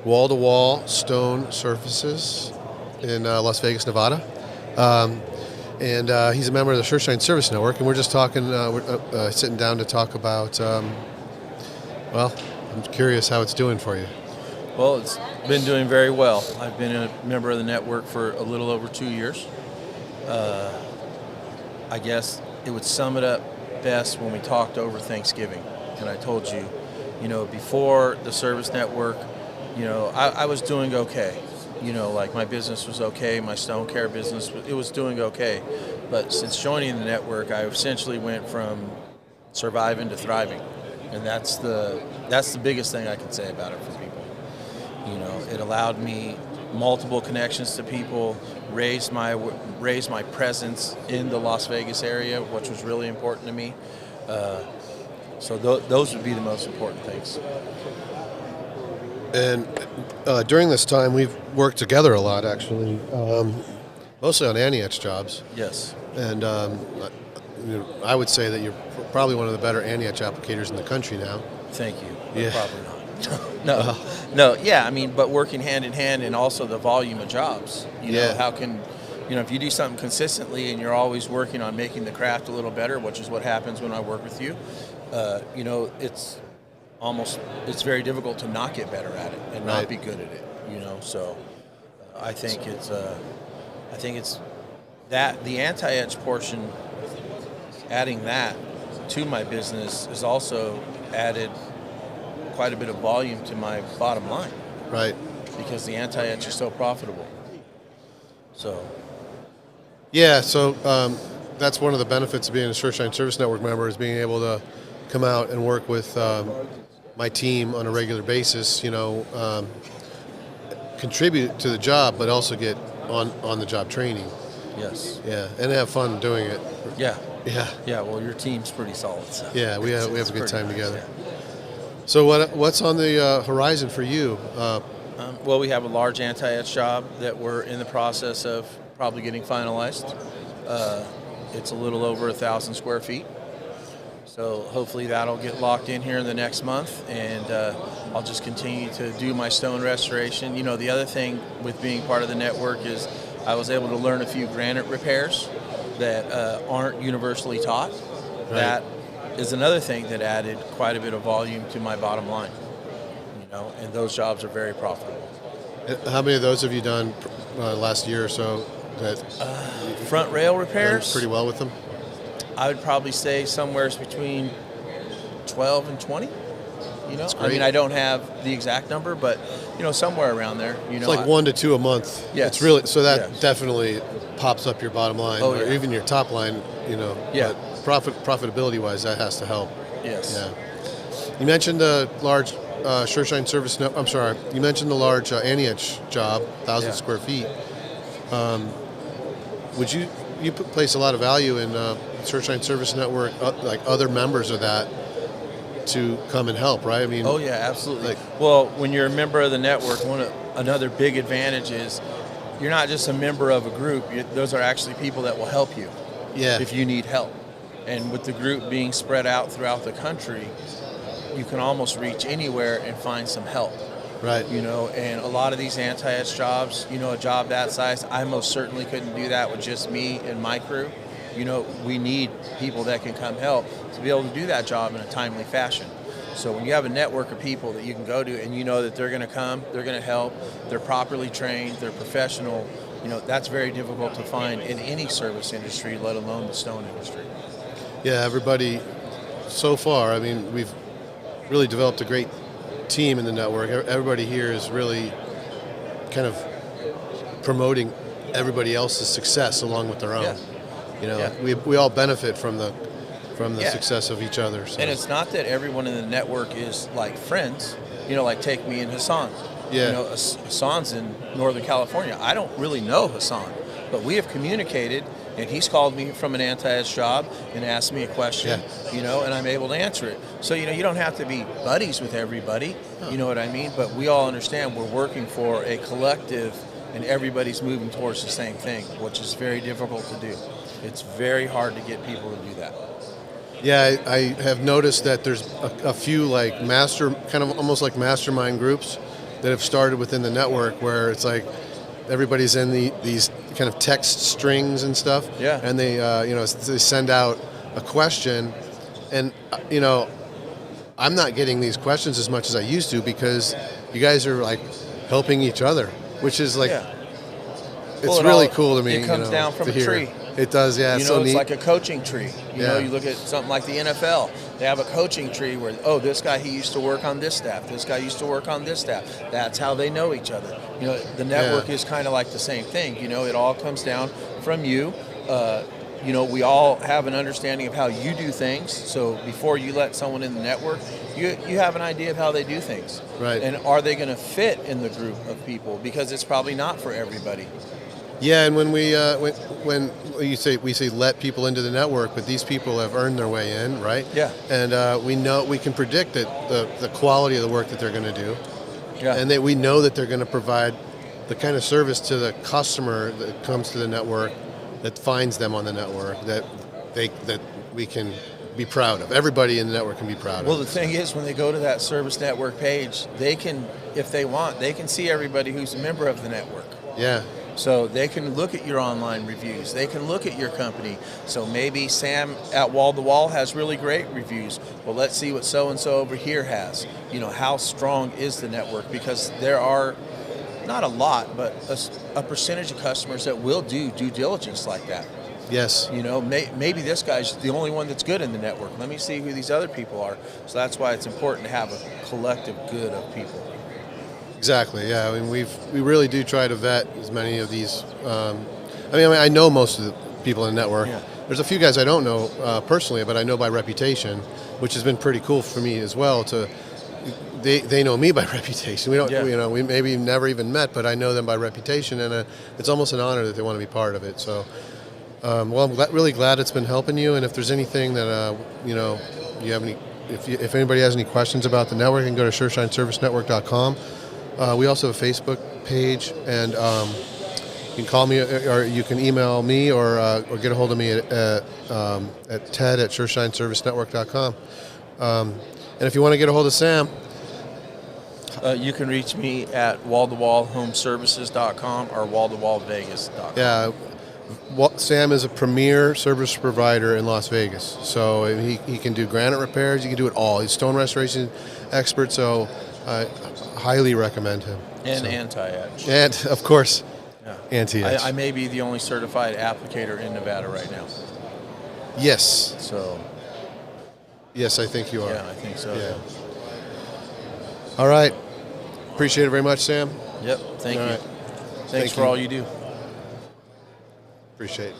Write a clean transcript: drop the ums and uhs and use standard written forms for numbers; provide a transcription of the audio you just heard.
wall-to-wall stone surfaces in Las Vegas, Nevada. And he's a member of the Sureshine Service Network, and we're just talking, sitting down to talk about, well, I'm curious how it's doing for you. Well, it's been doing very well. I've been a member of the network for a little over 2 years. I guess it would sum it up best when we talked over Thanksgiving. And I told you, before the service network, I was doing okay. Like my business was okay, my stone care business, it was doing okay. But since joining the network, I essentially went from surviving to thriving. And that's the biggest thing I can say about it for people. It allowed me multiple connections to people, raised my presence in the Las Vegas area, which was really important to me. So those would be the most important things. And during this time, we've worked together a lot, actually, mostly on Antietch jobs. Yes. And I would say that you're probably one of the better Antietch applicators in the country now. Thank you. Yeah. Probably not. No. Yeah. But working hand in hand, and also the volume of jobs. How can, if you do something consistently and you're always working on making the craft a little better, which is what happens when I work with you. It's very difficult to not get better at it and not be good at it. So I think it's that the anti-etch portion, adding that to my business is also added quite a bit of volume to my bottom line. Right. Because the anti-etch is so profitable. So. Yeah, so that's one of the benefits of being a Sureshine Service Network member, is being able to come out and work with my team on a regular basis, contribute to the job, but also get on the job training. Yes. Yeah, and have fun doing it. Yeah. Yeah. Yeah. Well, your team's pretty solid. So yeah, we have a good time together. Yeah. So what's on the horizon for you? Well, we have a large anti-etch job that we're in the process of probably getting finalized. It's a little over 1,000 square feet. So hopefully that'll get locked in here in the next month, and I'll just continue to do my stone restoration. The other thing with being part of the network is I was able to learn a few granite repairs that aren't universally taught. Right. That is another thing that added quite a bit of volume to my bottom line. And those jobs are very profitable. How many of those have you done last year or so? That front rail repairs? Pretty well with them? I would probably say somewhere between 12 and 20. That's great. I don't have the exact number, but somewhere around there. It's like 1 to 2 a month. Yes. It's really so that definitely pops up your bottom line, or even your top line. Yeah. But profitability wise, that has to help. Yes. Yeah. You mentioned the large Sureshine Service. I'm sorry. You mentioned the large Antietch job, 1,000 square feet. Would you place a lot of value in Sureshine Service Network, like other members of that, to come and help, right? Oh yeah, absolutely. Well, when you're a member of the network, another big advantage is you're not just a member of a group. Those are actually people that will help you if you need help. And with the group being spread out throughout the country, you can almost reach anywhere and find some help. Right. And a lot of these anti-etch jobs, a job that size, I most certainly couldn't do that with just me and my crew. We need people that can come help to be able to do that job in a timely fashion. So when you have a network of people that you can go to and that they're going to come, they're going to help, they're properly trained, they're professional, that's very difficult to find in any service industry, let alone the stone industry. Yeah, everybody, so far, we've really developed a great team in the network. Everybody here is really kind of promoting everybody else's success along with their own. Yeah. We all benefit from the success of each other. So. And it's not that everyone in the network is like friends. Like take me and Hassan. Yeah. Hassan's in Northern California. I don't really know Hassan, but we have communicated, and he's called me from an anti-etch job and asked me a question, and I'm able to answer it. So, you don't have to be buddies with everybody, you know what I mean? But we all understand we're working for a collective, and everybody's moving towards the same thing, which is very difficult to do. It's very hard to get people to do that. Yeah, I have noticed that there's a few almost like mastermind groups that have started within the network where it's like everybody's in these kind of text strings and stuff. Yeah. And they they send out a question, and I'm not getting these questions as much as I used to because you guys are like helping each other, which is like it's really cool to me. It comes down from to a hear. tree. It does, yeah. It's so neat. like a coaching tree. You know, you look at something like the NFL. They have a coaching tree where, this guy, he used to work on this staff. This guy used to work on this staff. That's how they know each other. You know, the network is kind of like the same thing. You know, it all comes down from you. We all have an understanding of how you do things. So before you let someone in the network, you have an idea of how they do things. Right. And are they going to fit in the group of people? Because it's probably not for everybody. Yeah, and when when we say let people into the network, but these people have earned their way in, right? Yeah. And we can predict that the quality of the work that they're going to do, and that we know that they're going to provide the kind of service to the customer that comes to the network, that finds them on the network, that we can be proud of. Everybody in the network can be proud of. Well, the thing is, when they go to that service network page, they can, if they want, they can see everybody who's a member of the network. Yeah. So they can look at your online reviews. They can look at your company. So maybe Sam at Wall to Wall has really great reviews. Well, let's see what so-and-so over here has. You know, how strong is the network? Because there are not a lot, but a percentage of customers that will do due diligence like that. Yes. You know, maybe this guy's the only one that's good in the network. Let me see who these other people are. So that's why it's important to have a collective good of people. Exactly. Yeah. I mean, we really do try to vet as many of these. I know most of the people in the network. Yeah. There's a few guys I don't know personally, but I know by reputation, which has been pretty cool for me as well. They know me by reputation. We don't, we maybe never even met, but I know them by reputation, and it's almost an honor that they want to be part of it. So, I'm really glad it's been helping you. And if there's anything that you have any, if anybody has any questions about the network, you can go to SureshineServiceNetwork.com. We also have a Facebook page, and you can call me or you can email me or get a hold of me at ted@SureshineServiceNetwork.com. And if you want to get a hold of Sam, you can reach me at wall-to-wallhomeservices.com or wall-to-wallvegas.com. Yeah, Sam is a premier service provider in Las Vegas. So he can do granite repairs. He can do it all. He's stone restoration expert. So I highly recommend him. And Antietch. And of course, Antietch. Antietch. I may be the only certified applicator in Nevada right now. Yes. So. Yes, I think you are. Yeah, I think so. Yeah. All right. Appreciate it very much, Sam. Yep. Thank you. Right. Thanks for all you do. Appreciate it.